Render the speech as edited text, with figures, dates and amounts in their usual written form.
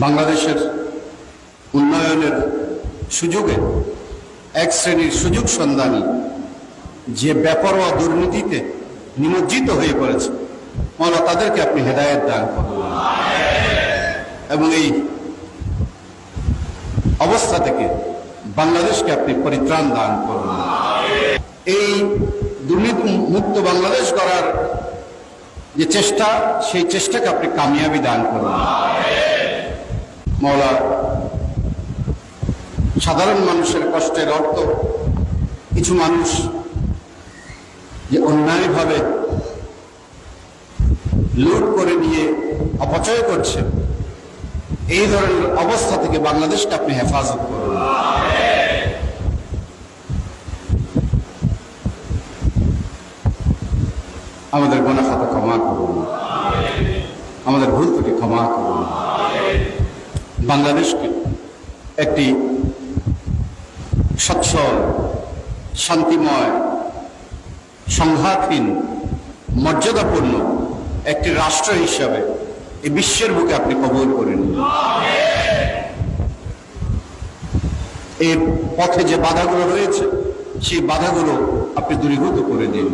বাংলাদেশের উন্নয়নের সুযোগে এক শ্রেণীর সুযোগ সন্ধানী যে বেপরোয়া দুর্নীতিতে নিমজ্জিত হয়ে পড়েছে, মওলা তাদেরকে আপনি হেদায়েত দান করুন এবং এই অবস্থা থেকে বাংলাদেশকে আপনি পরিত্রাণ দান করুন। এই দুর্নীতি মুক্ত বাংলাদেশ গড়ার যে চেষ্টা, সেই চেষ্টাকে আপনি কামিয়াবি দান করুন। মওলা, সাধারণ মানুষের কষ্টের অর্থ কিছু মানুষ যে অন্যায়ভাবে লুট করে নিয়ে অপচয় করছে, এই ধরনের অবস্থা থেকে বাংলাদেশকে আপনি হেফাজত করুন। আমাদের গুনাহ খাতা ক্ষমা করুন, আমাদের ভুল ত্রুটি ক্ষমা করুন। বাংলাদেশকে একটি সচ্ছল, শান্তিময়, সংঘাতহীন, মর্যাদাপূর্ণ একটি রাষ্ট্র হিসাবে এই বিশ্বের বুকে আপনি কবুল করেন। এই পথে যে বাধাগুলো রয়েছে, সেই বাধাগুলো আপনি দূরীভূত করে দিন।